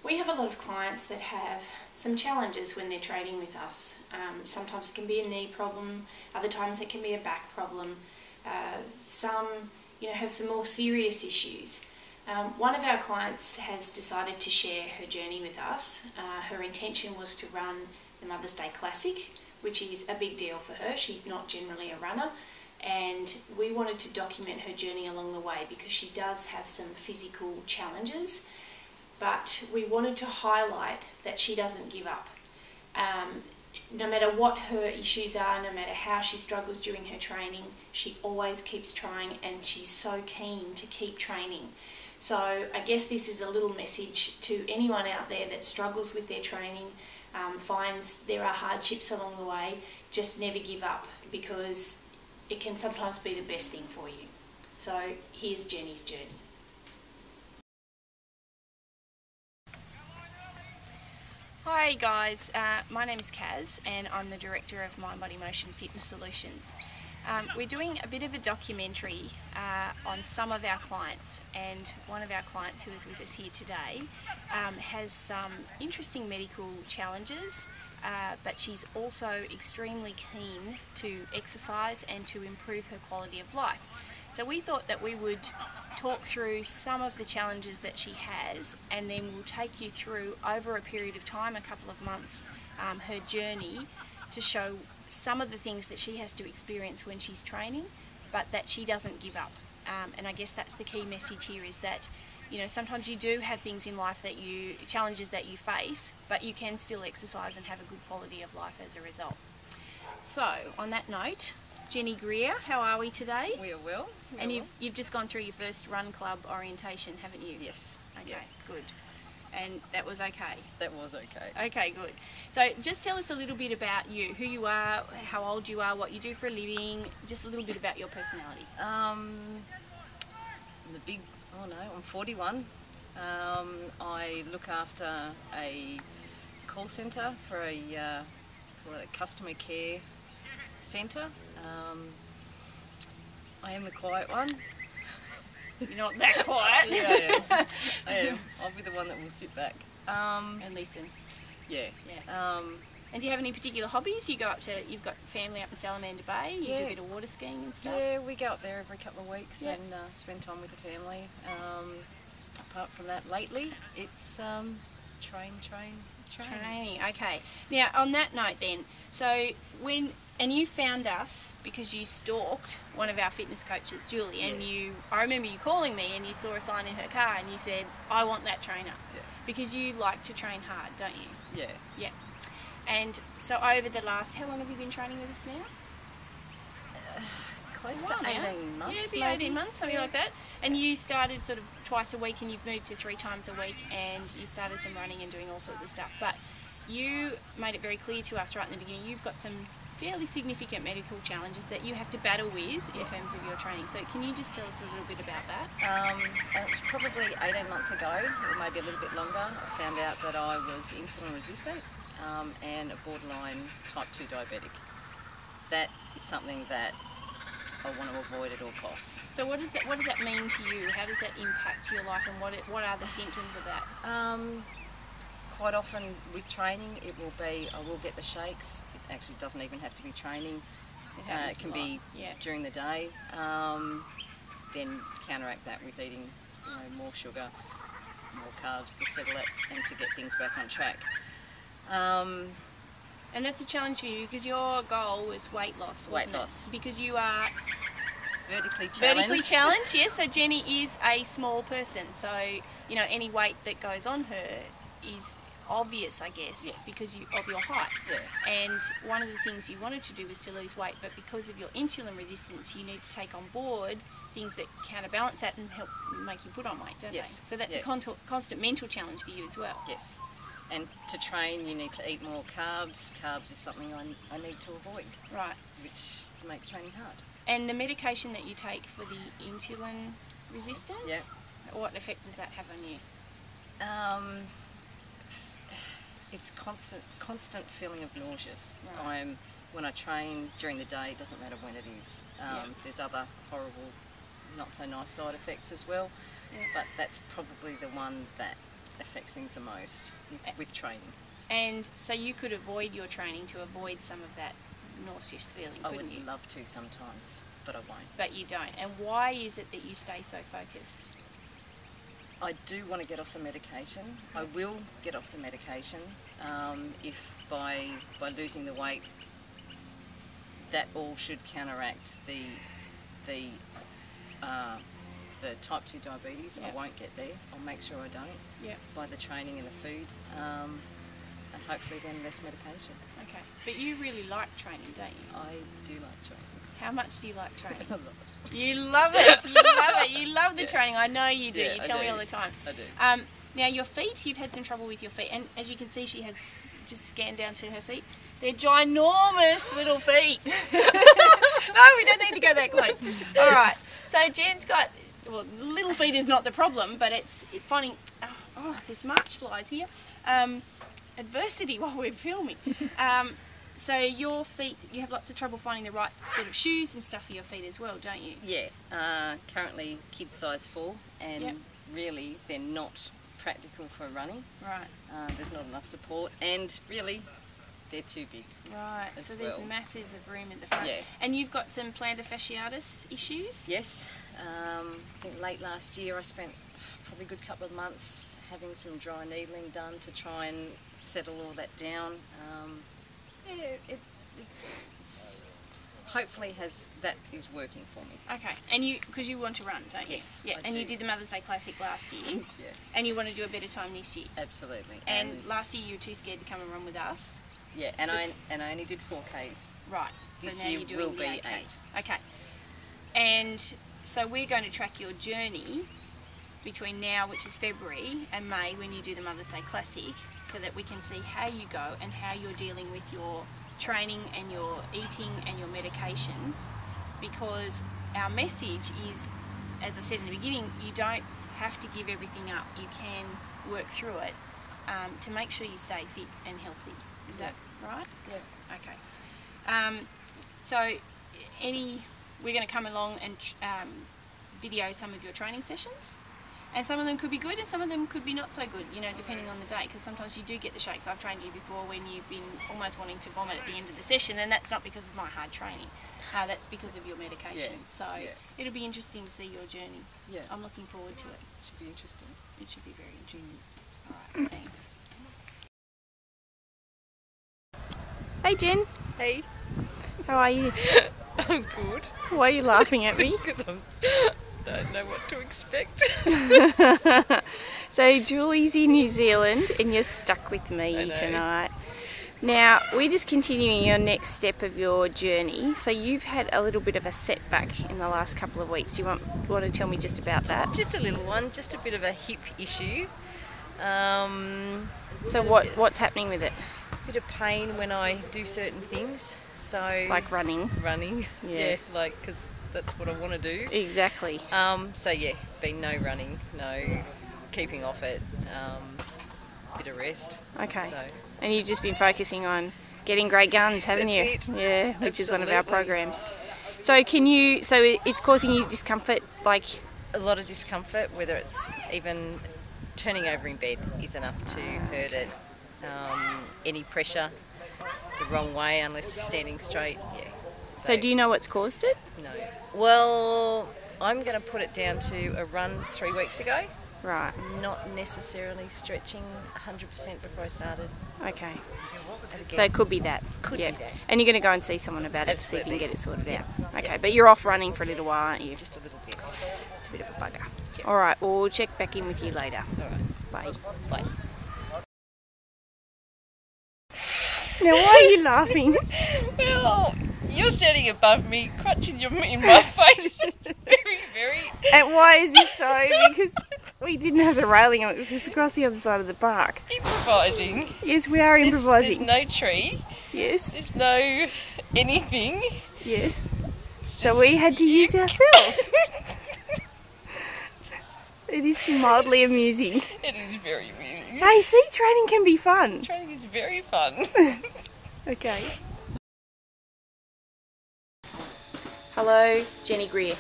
We have a lot of clients that have some challenges when they're training with us. Sometimes it can be a knee problem, other times it can be a back problem. Some have some more serious issues. One of our clients has decided to share her journey with us. Her intention was to run the Mother's Day Classic, which is a big deal for her. She's not generally a runner, and we wanted to document her journey along the way because she does have some physical challenges, but we wanted to highlight that she doesn't give up. No matter what her issues are, no matter how she struggles during her training, she always keeps trying, and she's so keen to keep training. So I guess this is a little message to anyone out there that struggles with their training, finds there are hardships along the way. Just never give up, because it can sometimes be the best thing for you. So here's Jennie's journey. Hi guys, my name is Kaz and I'm the Director of Mind Body Motion Fitness Solutions. We're doing a bit of a documentary on some of our clients, and one of our clients who is with us here today has some interesting medical challenges, but she's also extremely keen to exercise and to improve her quality of life. So we thought that we would talk through some of the challenges that she has, and then we'll take you through over a period of time, a couple of months, her journey, to show some of the things that she has to experience when she's training, but that she doesn't give up. And I guess that's the key message here, is that sometimes you do have things in life challenges that you face, but you can still exercise and have a good quality of life as a result. So on that note, Jennie Greer, how are we today? We are well. And you've just gone through your first run club orientation, haven't you? Yes. Okay, yeah. Good. And that was okay? That was okay. Okay, good. So just tell us a little bit about you, who you are, how old you are, what you do for a living, just a little bit about your personality. I'm 41. I look after a call centre for a customer care centre. I am the quiet one. You're not that quiet. Yeah, I am. I'll be the one that will sit back. And listen. Yeah. And do you have any particular hobbies? You've got family up in Salamander Bay, you do a bit of water skiing and stuff? Yeah, we go up there every couple of weeks and spend time with the family. Apart from that, lately, it's training. Okay. Now, on that note then, so and you found us because you stalked one of our fitness coaches, Julie, and I remember you calling me and you saw a sign in her car and you said, I want that trainer. Yeah. Because you like to train hard, don't you? Yeah. Yeah. And so over the last, how long have you been training with us now? Close to 18 months. Yeah, it'd be 18 months, something like that. And you started sort of twice a week, and you've moved to 3 times a week, and you started some running and doing all sorts of stuff. But you made it very clear to us right in the beginning, you've got some fairly significant medical challenges that you have to battle with in terms of your training. So can you just tell us a little bit about that? It was probably 18 months ago, or maybe a little bit longer, I found out that I was insulin resistant and a borderline type 2 diabetic. That is something that I want to avoid at all costs. So what does that mean to you? How does that impact your life, and what are the symptoms of that? Quite often with training, it will be I will get the shakes. It actually doesn't even have to be training. It can be during the day. Then counteract that with eating more sugar, more carbs to settle it and to get things back on track. And that's a challenge for you because your goal was weight loss, wasn't it? Because you are vertically challenged. Vertically challenged, yes. So Jennie is a small person, so any weight that goes on her is obvious, I guess, because of your height. Yeah. And one of the things you wanted to do was to lose weight, but because of your insulin resistance, you need to take on board things that counterbalance that and help make you put on weight, don't they? So that's a constant mental challenge for you as well. Yes. And to train, you need to eat more carbs. Carbs is something I need to avoid. Right. Which makes training hard. And the medication that you take for the insulin resistance, what effect does that have on you? It's constant feeling of nauseous. Right. When I train during the day, it doesn't matter when it is. There's other horrible, not so nice side effects as well. Yeah. But that's probably the one that affects things the most with training. And so you could avoid your training to avoid some of that nauseous feeling, couldn't you? I would love to sometimes, but I won't. But you don't. And why is it that you stay so focused? I do want to get off the medication. I will get off the medication if by losing the weight, that all should counteract the type 2 diabetes. Yep. I won't get there. I'll make sure I don't. Yep. By the training and the food, and hopefully then less medication. Okay. But you really like training, don't you? I do like training. How much do you like training? A lot. You love it. You love it. You love the training. I know you do. Yeah, you tell me all the time. I do. Now your feet, you've had some trouble with your feet, and as you can see, she has just scanned down to her feet. They're ginormous little feet. No, we don't need to go that close. All right. So Jen's got, well, little feet is not the problem, but it's finding. Oh, there's march flies here. Adversity while we're filming. So your feet, you have lots of trouble finding the right sort of shoes and stuff for your feet as well, don't you? Yeah. Currently kid size 4, and yep. really they're not practical for running. Right. There's not enough support, and really they're too big. Right. So there's masses of room at the front. Yeah. And you've got some plantar fasciitis issues? Yes. I think late last year I spent probably a good couple of months having some dry needling done to try and settle all that down. It's hopefully that is working for me. Okay, and because you want to run, don't you? Yes, yeah. And you did the Mother's Day Classic last year. Yeah. And you want to do a better time this year. Absolutely. And last year you were too scared to come and run with us. Yeah, and I only did 4Ks. Right. This so now year you're doing will be 8. Okay. And so we're going to track your journey between now, which is February, and May when you do the Mother's Day Classic, so that we can see how you go and how you're dealing with your training and your eating and your medication, because our message is, as I said in the beginning, you don't have to give everything up. You can work through it to make sure you stay fit and healthy. Is that right? Yeah. Okay. So we're going to come along and video some of your training sessions. And some of them could be good and some of them could be not so good, you know, depending on the day, because sometimes you do get the shakes. I've trained you before when you've been almost wanting to vomit at the end of the session, and that's not because of my hard training. That's because of your medication. Yeah. So it'll be interesting to see your journey. Yeah. I'm looking forward to it. It should be interesting. It should be very interesting. All right, thanks. Hey Jen. Hey. How are you? I'm good. Why are you laughing at me? Because I don't know what to expect. So Julie's in New Zealand and you're stuck with me tonight. Now, we're just continuing your next step of your journey. So you've had a little bit of a setback in the last couple of weeks. You want to tell me just about that? Just a little one, just a bit of a hip issue. So what's happening with it? A bit of pain when I do certain things. So like running? Running, yes. Yeah, like, because that's what I want to do. Exactly. So yeah, been no running, no keeping off it, bit of rest. Okay. So. And you've just been focusing on getting great guns, haven't you? That's it. Yeah, which is one of our Absolutely. programs. So it's causing you discomfort, like? A lot of discomfort, whether it's even turning over in bed is enough to hurt it. Any pressure the wrong way unless you're standing straight, yeah. So do you know what's caused it? No. Well, I'm going to put it down to a run 3 weeks ago. Right. Not necessarily stretching 100% before I started. Okay. So it could be that. Could be that. And you're going to go and see someone about Absolutely. it so you can get it sorted out. Okay, Yeah. but you're off running for a little while, aren't you? Just a little bit. It's a bit of a bugger. Yeah. All right, well, we'll check back in with you later. All right. Bye. Bye. Now, why are you laughing? Well, you're standing above me, crunching in my face. very. And why is it so? Because we didn't have the railing on it. It was across the other side of the park. Improvising. Yes, we are improvising. There's no tree. Yes. There's no anything. Yes. It's So just we had to use ourselves. It is mildly amusing. It is very amusing. Hey, see, training can be fun. Training is very fun. Okay. Hello, Jenny Greer.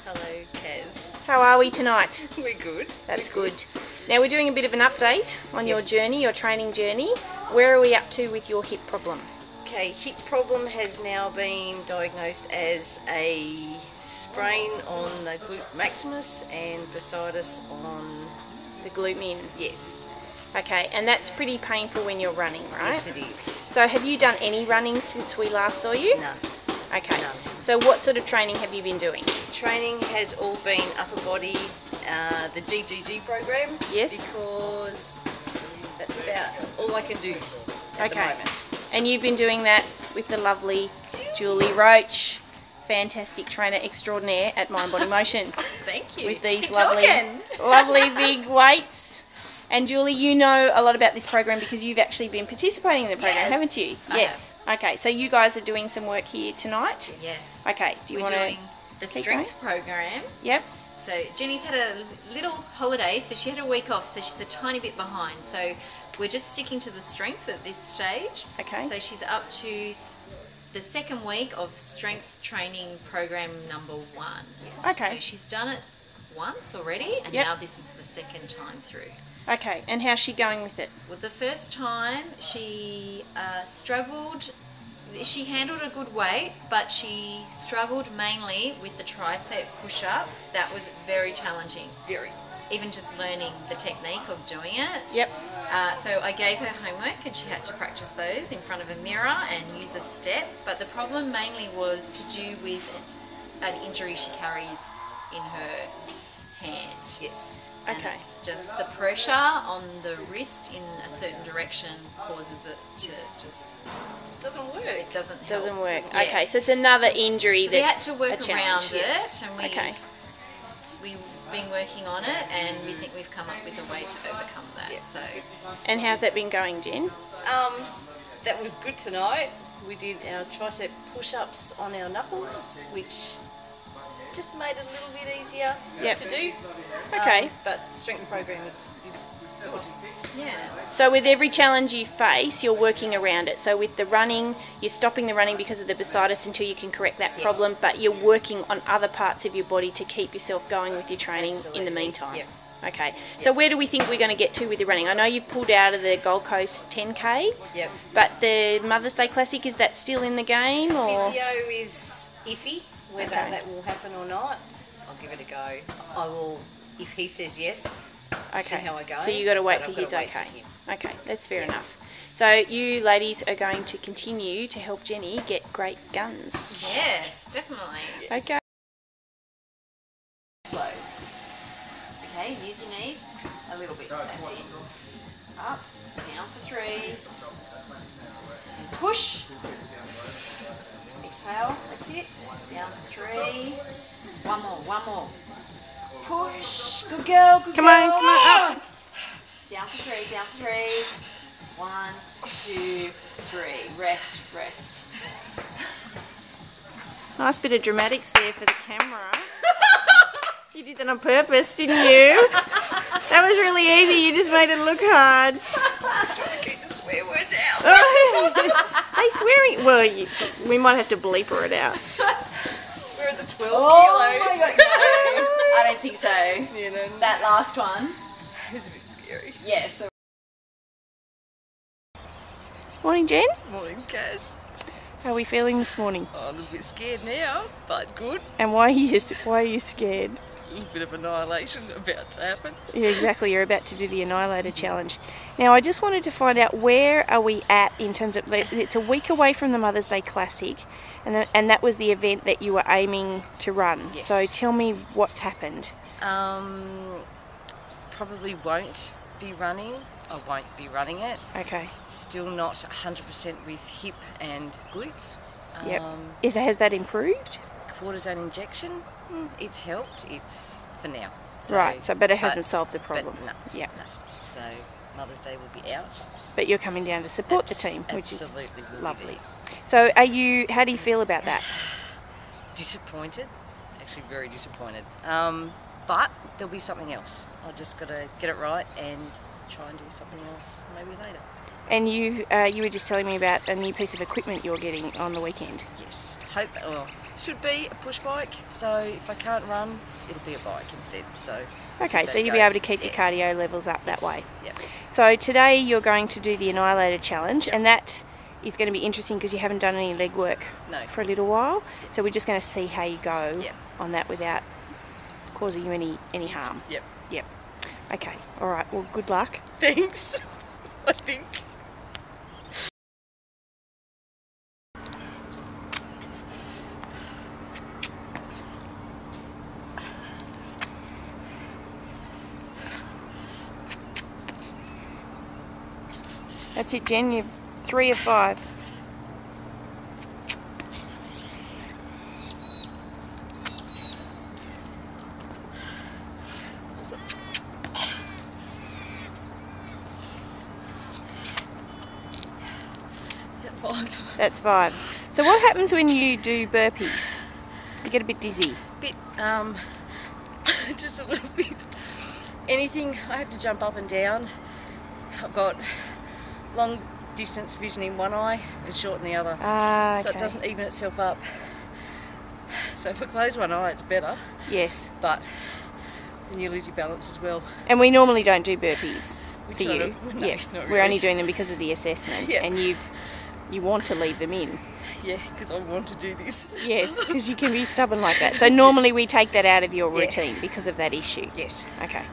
Hello, Kaz. How are we tonight? We're good. That's good. Now we're doing a bit of an update on your journey, your training journey. Where are we up to with your hip problem? Okay, hip problem has now been diagnosed as a sprain on the glute maximus and bursitis on the glute min. Yes. Okay, and that's pretty painful when you're running, right? Yes, it is. So have you done any running since we last saw you? None. Okay. None. So what sort of training have you been doing? Training has all been upper body, the GGG program. Yes. Because that's about all I can do at the moment. And you've been doing that with the lovely Julie Roach, fantastic trainer extraordinaire at Mind Body Motion. Thank you. With these lovely big weights. And Julie, you know a lot about this program because you've actually been participating in the program, haven't you? Yes. Okay, so you guys are doing some work here tonight? Yes. Okay, do you want to... We're doing the strength program. Yep. So Jenny's had a little holiday, so she had a week off, so she's a tiny bit behind. So we're just sticking to the strength at this stage. Okay. So she's up to the second week of strength training program number 1. Okay. So she's done it once already, and now this is the second time through. Okay, and how's she going with it? Well, the first time she struggled. She handled a good weight, but she struggled mainly with the tricep push-ups. That was very challenging. Very. Even just learning the technique of doing it. Yep. So I gave her homework and she had to practice those in front of a mirror and use a step. But the problem mainly was to do with an injury she carries in her hand. Yes. And Okay. it's just the pressure on the wrist in a certain direction causes it to just... It doesn't work. It doesn't help. Doesn't work. Yes. Okay, so it's another injury So we had that's to work a challenge. around it, and we've Okay. been working on it, and we think we've come up with a way to overcome that. Yeah. So And how's that been going, Jen? That was good tonight. We did our tricep push-ups on our knuckles, which just made it a little bit easier to do. Okay. But strength program is good. yeah, So with every challenge you face, you're working around it. So with the running, you're stopping the running because of the bursitis until you can correct that problem, but you're working on other parts of your body to keep yourself going with your training in the meantime. Yep. Okay. So where do we think we're going to get to with the running? I know you've pulled out of the Gold Coast 10K, Yep. but the Mother's Day Classic, is that still in the game? Or? Physio is iffy, whether that will happen or not. I'll give it a go. I will, if he says yes, see how I go. So you got to wait but for I've got his to wait okay. for him. Okay, that's fair enough. So you ladies are going to continue to help Jenny get great guns. yes, definitely. Okay. Slow. Okay, use your knees a little bit. That's it. Up, down for 3. And push. Exhale. That's it. Down for 3. One more. Push. Good girl. Good Come girl. on, up. Down for 3. 1, 2, 3. Rest. Nice bit of dramatics there for the camera. You did that on purpose, didn't you? That was really easy. You just made it look hard. I was trying to keep the swear words out. Hey, swearing. Well, we might have to bleeper it out. We're at the 12 kilos. Oh my God, no. I don't think so. You know, That last one. it's a bit scary. Yes. Yeah, Morning, Jen. Morning, Cash. How are we feeling this morning? Oh, a little bit scared now, but good. And why are you scared? A little bit of annihilation about to happen. Yeah, exactly. You're about to do the Annihilator Challenge. Now, I just wanted to find out where are we at in terms of... It's a week away from the Mother's Day Classic, and that was the event that you were aiming to run. Yes. So tell me what's happened. Probably won't be running. I won't be running it. Okay. Still not 100% with hip and glutes. Yep. Has that improved? Cortisone injection, it's helped. It's for now. Right. But it hasn't solved the problem. But no. Yeah. No. So Mother's Day will be out. But you're coming down to support the team, which is Absolutely will be lovely. there. So how do you feel about that? Disappointed. Actually, very disappointed. But there'll be something else. I just got to get it right and try and do something else maybe later. And you were just telling me about a new piece of equipment you're getting on the weekend. Yes. should be a push bike, so if I can't run, it'll be a bike instead. So okay, so you'll be able to keep your cardio levels up that way. Yep. So today you're going to do the Annihilator Challenge, and that is going to be interesting because you haven't done any leg work for a little while. So we're just going to see how you go on that without causing you any harm. Yep. Yep. Okay. All right. Well, good luck. Thanks. I think. That's it, Jen. You're 3 of 5. Is that 5? That's 5. So what happens when you do burpees? You get a bit dizzy. Bit, just a little bit. Anything, I have to jump up and down. I've got long distance vision in one eye and short in the other. So it doesn't even itself up. So if I close one eye, it's better. Yes. But then you lose your balance as well. And we normally don't do burpees for you. No, Yeah, not really. we're only doing them because of the assessment, and you want to leave them in. Yeah, because I want to do this. Yes, because you can be stubborn like that. So normally we take that out of your routine because of that issue. Yes. Okay.